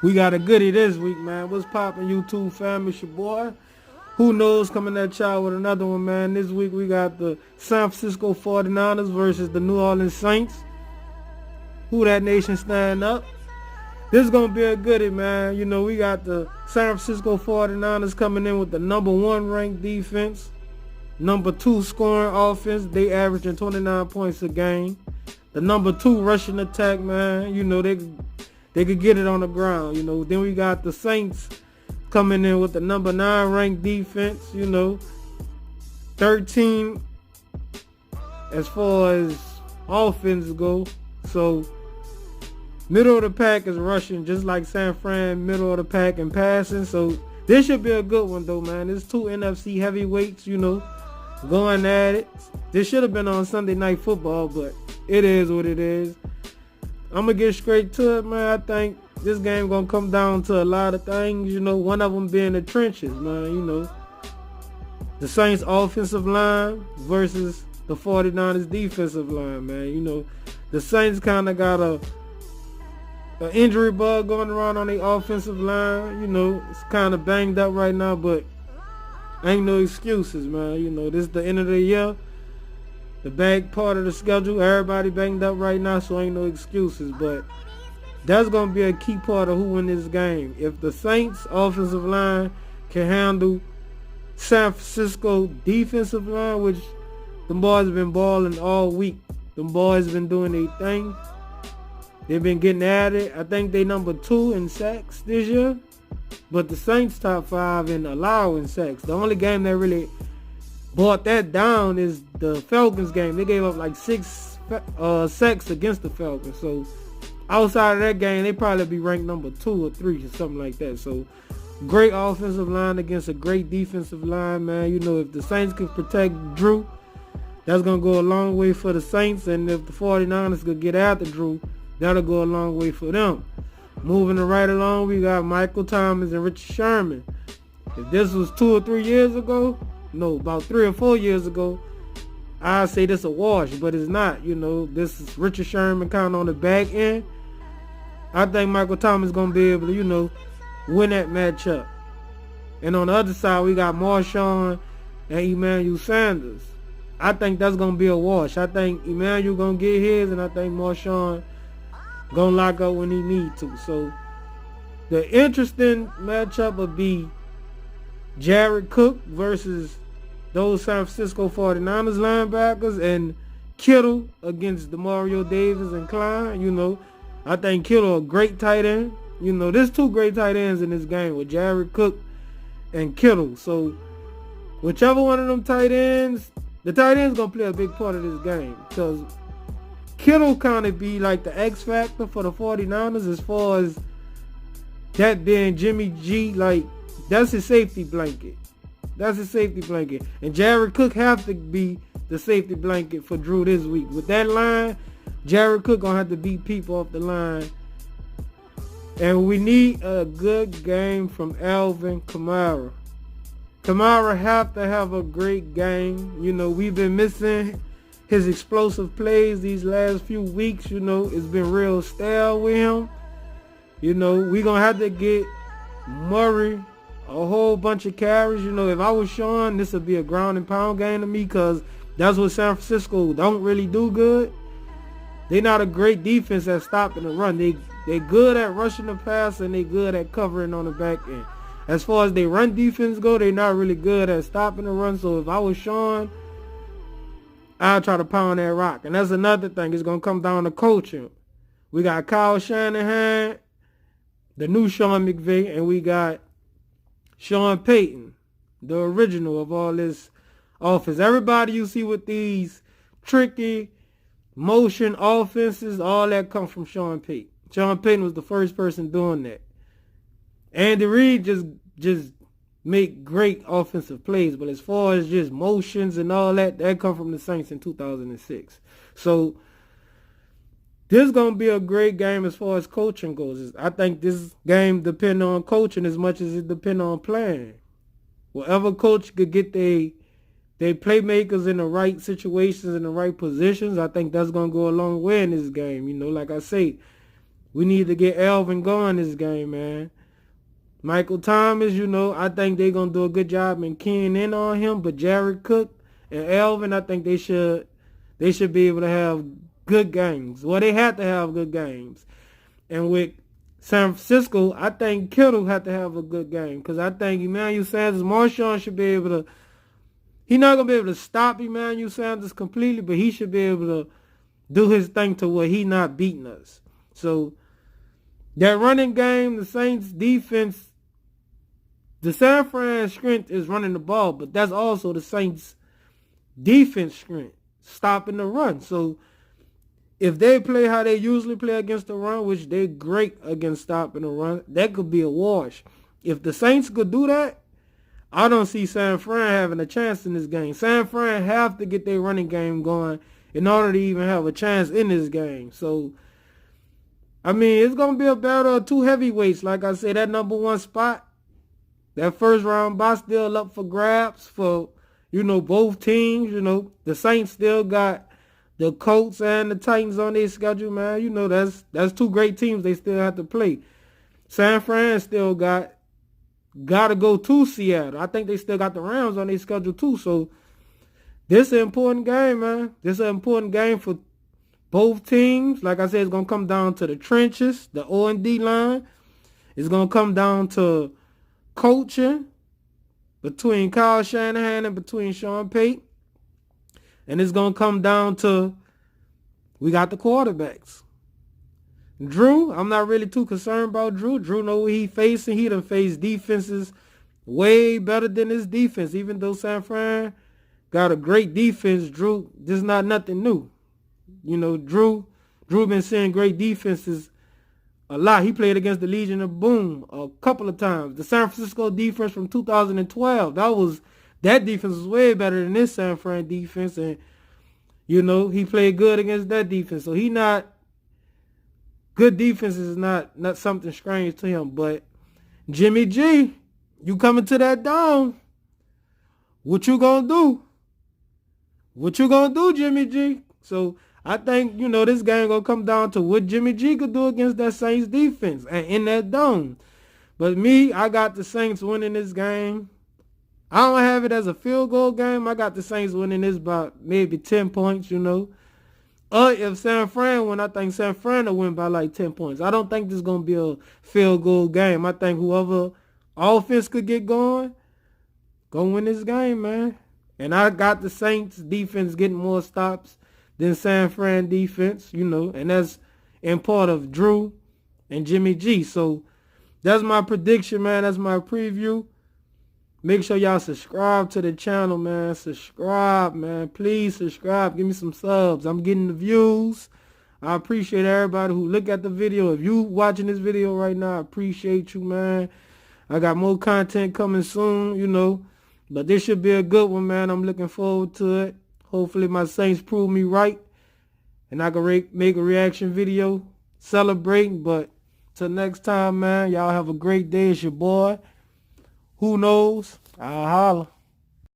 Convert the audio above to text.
We got a goodie this week, man. What's poppin', YouTube fam? It's your boy. Who knows coming at y'all with another one, man. This week we got the San Francisco 49ers versus the New Orleans Saints. Who that nation stand up? This is going to be a goodie, man. You know, we got the San Francisco 49ers coming in with the number 1 ranked defense. Number 2 scoring offense. They averaging 29 points a game. The number 2 rushing attack, man. You know, they could get it on the ground, you know. Then we got the Saints coming in with the number 9 ranked defense, you know. 13 as far as offense go. So middle of the pack is rushing just like San Fran, middle of the pack in passing. So this should be a good one though, man. There's 2 NFC heavyweights, you know, going at it. This should have been on Sunday Night Football, but it is what it is. I'm going to get straight to it, man. I think this game going to come down to a lot of things, you know. One of them being the trenches, man, you know. The Saints offensive line versus the 49ers defensive line, man. You know, the Saints kind of got an injury bug going around on the offensive line. You know, it's kind of banged up right now, but ain't no excuses, man. You know, this is the end of the year. The back part of the schedule, everybody banged up right now, so ain't no excuses. But that's going to be a key part of who win this game. If the Saints offensive line can handle San Francisco defensive line, which the boys have been balling all week. The boys been doing their thing. They've been getting at it. I think they number 2 in sacks this year. But the Saints top 5 in allowing sacks. The only game that really brought that down is the Falcons game. They gave up like 6 sacks against the Falcons. So outside of that game, they probably be ranked number 2 or 3 or something like that. So great offensive line against a great defensive line, man. You know, if the Saints can protect Drew, that's going to go a long way for the Saints. And if the 49ers could get after Drew, that'll go a long way for them. Moving right along, we got Michael Thomas and Richard Sherman. If this was 2 or 3 years ago, no, about 3 or 4 years ago, I'd say this a wash, but it's not. You know, this is Richard Sherman kind of on the back end. I think Michael Thomas is going to be able to, you know, win that matchup. And on the other side, we got Marshawn and Emmanuel Sanders. I think that's going to be a wash. I think Emmanuel going to get his, and I think Marshawn going to lock up when he need to. So the interesting matchup would be Jared Cook versus those San Francisco 49ers linebackers, and Kittle against Demario Davis and Klein. You know, I think Kittle a great tight end. You know, there's 2 great tight ends in this game with Jared Cook and Kittle. So whichever one of them tight ends, the tight end's going to play a big part of this game, because Kittle kind of be like the X factor for the 49ers as far as that being Jimmy G. Like, that's his safety blanket. That's his safety blanket. And Jared Cook have to be the safety blanket for Drew this week. With that line, Jared Cook going to have to beat people off the line. And we need a good game from Alvin Kamara. Kamara have to have a great game. You know, we've been missing his explosive plays these last few weeks. You know, it's been real stale with him. You know, we going to have to get Murray a whole bunch of carries. You know, if I was Sean, this would be a ground and pound game to me, because that's what San Francisco don't really do good. They're not a great defense at stopping the run. They good at rushing the pass, and they good at covering on the back end. As far as they run defense go, they're not really good at stopping the run. So if I was Sean, I'll try to pound that rock. And that's another thing. It's going to come down to coaching. We got Kyle Shanahan, the new Sean McVay, and we got Sean Payton, the original of all this offense. Everybody you see with these tricky motion offenses, all that comes from Sean Payton. Sean Payton was the first person doing that. Andy Reid just make great offensive plays, but as far as just motions and all that, that come from the Saints in 2006. So this is going to be a great game as far as coaching goes. I think this game depends on coaching as much as it depends on playing. Whatever coach could get they playmakers in the right situations, in the right positions, I think that's going to go a long way in this game. You know, like I say, We need to get Elvin going this game, man. Michael Thomas, you know, I think they're going to do a good job in keying in on him. But Jared Cook and Elvin, I think they should be able to have good games. Well, they have to have good games. And with San Francisco, I think Kittle had to have a good game. Because I think Emmanuel Sanders, Marshawn should be able to, he's not going to be able to stop Emmanuel Sanders completely, but he should be able to do his thing to where he not beating us. So that running game, the Saints defense, the San Fran strength is running the ball, but that's also the Saints defense strength, stopping the run. So if they play how they usually play against the run, which they're great against stopping the run, that could be a wash. If the Saints could do that, I don't see San Fran having a chance in this game. San Fran have to get their running game going in order to even have a chance in this game. So, I mean, it's going to be a battle of two heavyweights. Like I said, that number one spot, that first round bye still up for grabs for, you know, both teams. You know, the Saints still got the Colts and the Titans on their schedule, man. You know, that's two great teams they still have to play. San Fran still got to go to Seattle. I think they still got the Rams on their schedule too. So this is an important game, man. This is an important game for both teams. Like I said, it's going to come down to the trenches, the O&D line. It's going to come down to coaching between Kyle Shanahan and between Sean Payton. And it's going to come down to, we got the quarterbacks. Drew, I'm not really too concerned about Drew. Drew know what he facing. He done faced defenses way better than his defense. Even though San Fran got a great defense, Drew, this is not nothing new. You know, Drew been seeing great defenses a lot. He played against the Legion of Boom a couple of times. The San Francisco defense from 2012, that defense was way better than this San Fran defense. And, you know, he played good against that defense. So good defense is not something strange to him. But Jimmy G, you coming to that dome. What you gonna do? What you gonna do, Jimmy G? So I think, you know, this game going to come down to what Jimmy G could do against that Saints defense and in that dome. But me, I got the Saints winning this game. I don't have it as a field goal game. I got the Saints winning this by maybe 10 points, you know. If San Fran win, I think San Fran will win by like 10 points. I don't think this is going to be a field goal game. I think whoever offense could get going, go win this game, man. And I got the Saints defense getting more stops than San Fran defense, you know, and that's in part of Drew and Jimmy G. So that's my prediction, man. That's my preview. Make sure y'all subscribe to the channel, man. Subscribe, man. Please subscribe. Give me some subs. I'm getting the views. I appreciate everybody who look at the video. If you watching this video right now, I appreciate you, man. I got more content coming soon, you know. But this should be a good one, man. I'm looking forward to it. Hopefully my Saints prove me right and I can make a reaction video celebrating. But till next time, man, y'all have a great day. It's your boy. Who knows? I'll holla.